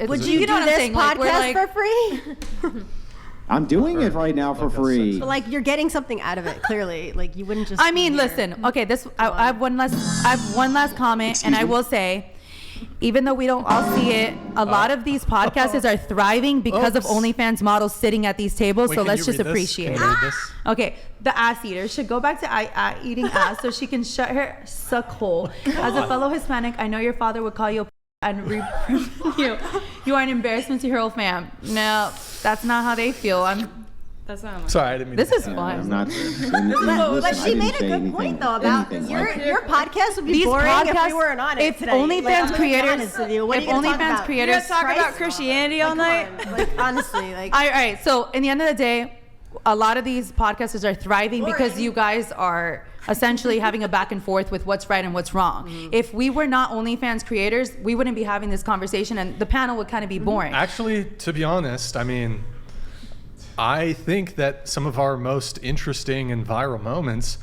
Would you do this podcast for free? I'm doing it right now for free. So like you're getting something out of it, clearly. Like you wouldn't just. I mean, listen. Okay, I have one last comment, and I will say, even though we don't all see it, a lot of these podcasters are thriving because of OnlyFans models sitting at these tables. Wait, so can let's you just read this? appreciate Can you it. read this? Okay, the ass eater should go back to eating ass so she can shut her suck hole. As a fellow Hispanic, I know your father would call you a and you. You are an embarrassment to your whole fam. No, that's not how they feel. That's not. Sorry, I didn't mean. This to is fun. I'm not. But she made a good point though about your podcast would be These boring if podcasts- we weren't on it if today. OnlyFans creators- What are you if gonna talk OnlyFans about? creators- You're gonna talk about Christ? Christianity all Like, night? come on. Like honestly, like. All right. So in the end of the day, a lot of these podcasters are thriving because Boring. you guys are essentially having a back and forth with what's right and what's wrong. If we were not OnlyFans creators, we wouldn't be having this conversation, and the panel would kind of be boring. Actually, to be honest, I mean, I think that some of our most interesting and viral moments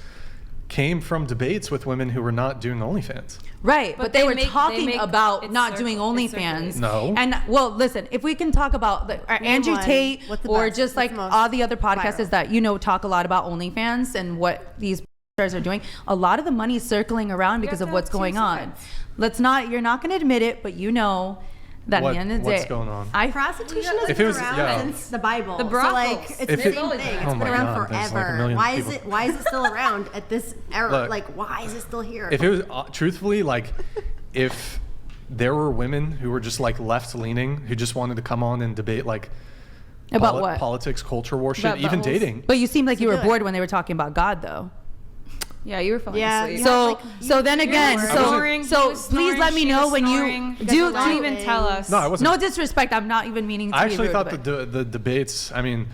came from debates with women who were not doing OnlyFans. Right, but they were talking about it's not circle- doing it's OnlyFans. No. And well, listen, if we can talk about Andrew one. Tate What's the or best? just What's like the most all the other podcasters viral? that talk a lot about OnlyFans and what these stars are doing, a lot of the money is circling around because have of to what's have two going on. sides. You're not going to admit it, but you know that at the end of the day, What's going on? Prostitution has If it been was- around yeah. since the Bible. The So brothels. like it's If the it- same thing. It's oh been my around God, there's like a forever. million Why is people. it still around at this era? Look, like why is it still here? If it was truthfully, like, if there were women who were just like left leaning, who just wanted to come on and debate like About what? politics, culture war shit, About even buttholes? dating. but you seemed like you were do it. bored when they were talking about God, though. Yeah, you were falling Yeah, asleep. you So, have, like, so then again, were snoring, he so was please let snoring, me she know was when snoring. you do. Don't even tell us. No, I wasn't. No disrespect. I'm not even meaning to I be actually rude, thought but- the debates. I mean,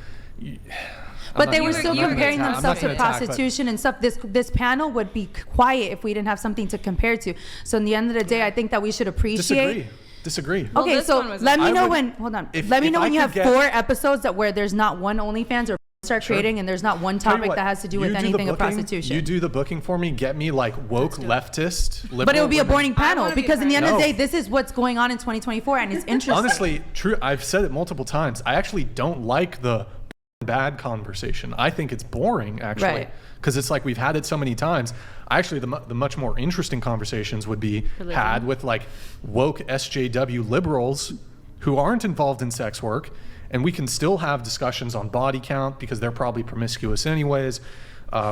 But they were still you were comparing gonna themselves to attack, but- prostitution and stuff. This panel would be quiet if we didn't have something to compare to. So in the end of the day, I think that we should appreciate. Disagree. Well, Okay, this so one was- let me I know would- when. Hold on. if- Let me if know I when you could have get- 4 episodes where there's not one OnlyFans or start Sure. creating and there's not one Tell you topic what, that has to do with you the anything of booking- prostitution. You do the booking for me. Get me like woke leftist. Liberal But it would be a women. boring panel wanna be because in the end of the No. day, this is what's going on in 2024 and it's interesting. Honestly, true. I've said it multiple times. I actually don't like the bad conversation. I think it's boring actually, Right. because it's like we've had it so many times. Actually, the much more interesting conversations would be had with like woke SJW liberals who aren't involved in sex work, and we can still have discussions on body count because they're probably promiscuous anyways.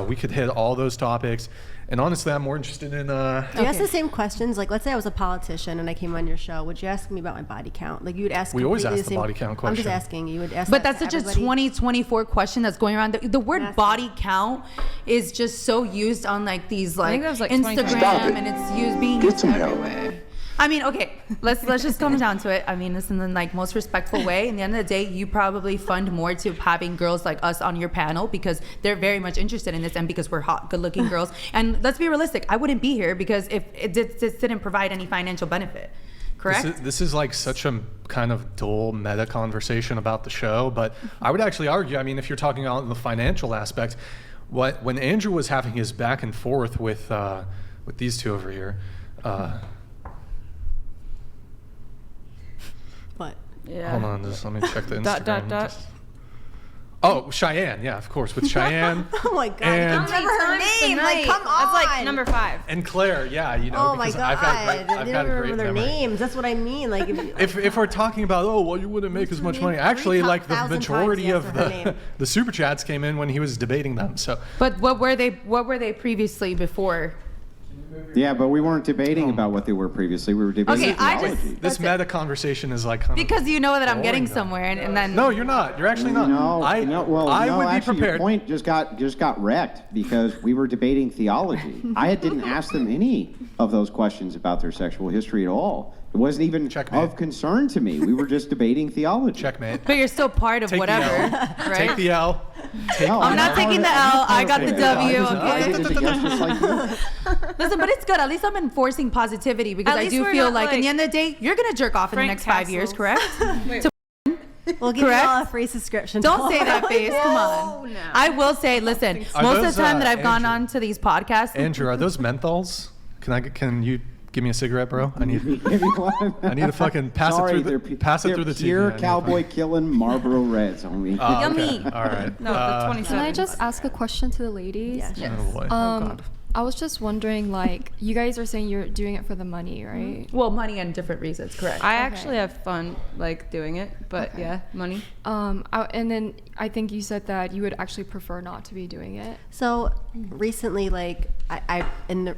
We could hit all those topics. And honestly, I'm more interested in. Do you ask Okay. the same questions? Like, let's say I was a politician and I came on your show. Would you ask me about my body count? Like, you would ask. We always completely ask the same- body count I'm question. just asking. You would ask. But that that's to such a everybody? 2024 question that's going around. The word Yes. body count is just so used on like these like, think that was, like, Instagram 2020. and it's being used everywhere. I mean, okay, let's just come down to it. I mean, this in the like most respectful way. In the end of the day, you probably fund more to having girls like us on your panel because they're very much interested in this and because we're hot, good-looking girls. And let's be realistic. I wouldn't be here because if it didn't provide any financial benefit. Correct? This is like such a kind of dull meta conversation about the show, but I would actually argue, I mean, if you're talking about the financial aspect, when Andrew was having his back and forth with these two over here, What? Yeah. hold on, just let me check the Instagram. Dot, dot, dot. Just- Oh, Cheyenne, yeah, of course, with Cheyenne Oh my God! And- I don't remember her name. Like, come on. That's like number 5. and Claire, yeah, you know, Oh my because God! I've got I I've didn't got a great remember their memory. names. That's what I mean. Like, If we're talking about, oh, well, you wouldn't make as much money. Three Actually, top like the 1,000 majority times of yes to her the name. the super chats came in when he was debating them. So But what were they previously before? Yeah, but we weren't debating about what they were previously. We were debating Okay, I theology. just- this That's it. meta conversation is like kind of Because you know that I'm getting boring, though. somewhere and then No, you're not. You're actually not. No, I would be actually, prepared. Your point just got wrecked because we were debating theology. I didn't ask them any of those questions about their sexual history at all. It wasn't even Checkmate. of concern to me. We were just debating theology. Checkmate. but you're still part of Take whatever, the L. right? Take the L. No, I'm not taking the L. I got the W, I okay? was a yes just like you. Listen, but it's good. At least I'm enforcing positivity because At I least do we're feel not like, in the like end of the day, you're gonna jerk off in the Frank next 5 years, Castles. correct? we'll give Correct? you all a free subscription. Don't say that face. Come on. no. I will say, listen, Are most of those, the time that I've gone Andrew- on to these podcasts, Andrew, are those menthols? Can you Give me a cigarette, bro. I need Everyone. I need to fucking pass Sorry, it through the pass it through the TV. pure I need to cowboy killing Marlboro Reds, homie. fucking- Yummy. Okay. All right. No, the 27. Can I just ask a question to the ladies? Yes. Yes. Oh boy. Um, I was just wondering, like, you guys are saying you're doing it for the money, right? Well, money and different reasons, correct? I actually have fun like doing it, but yeah, money. And then I think you said that you would actually prefer not to be doing it. So recently, like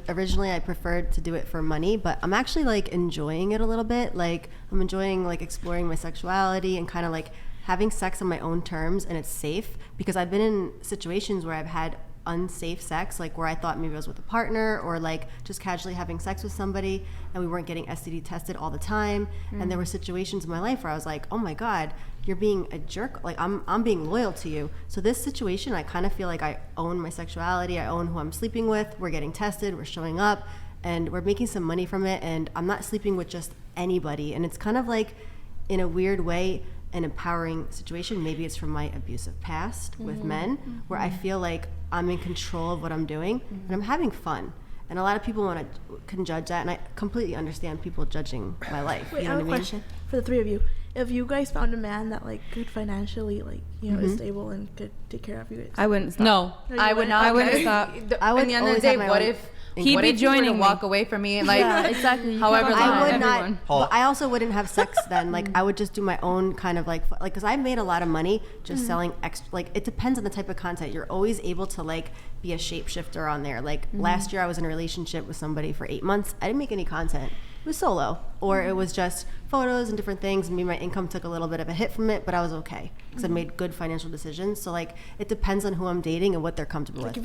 originally I preferred to do it for money, but I'm actually like enjoying it a little bit. Like I'm enjoying like exploring my sexuality and kind of like having sex on my own terms, and it's safe because I've been in situations where I've had unsafe sex, like where I thought maybe I was with a partner or like just casually having sex with somebody and we weren't getting STD tested all the time. And there were situations in my life where I was like, oh my God, you're being a jerk. Like I'm being loyal to you. So this situation, I kind of feel like I own my sexuality. I own who I'm sleeping with. We're getting tested. We're showing up and we're making some money from it. And I'm not sleeping with just anybody. And it's kind of like, in a weird way, an empowering situation. Maybe it's from my abusive past with men, where I feel like I'm in control of what I'm doing and I'm having fun. And a lot of people can judge that, and I completely understand people judging my life. Wait, you I know have a what I mean? question for the three of you. If you guys found a man that like could financially, like is stable and could take care of you guys, I wouldn't stop. No, No, you I would wouldn't? not. I wouldn't because stop. I would at the end of always the day, have my what own- if He'd what be if you were to joining me. walk away from me and like Yeah. Exactly. You However can't long. I would everyone. not. But I also wouldn't have sex then. Like I would just do my own kind of like because I made a lot of money just selling extra. Like it depends on the type of content. You're always able to like be a shapeshifter on there. Like last year, I was in a relationship with somebody for 8 months. I didn't make any content. It was solo, or it was just photos and different things. Maybe my income took a little bit of a hit from it, but I was okay because I made good financial decisions. So like it depends on who I'm dating and what they're comfortable with.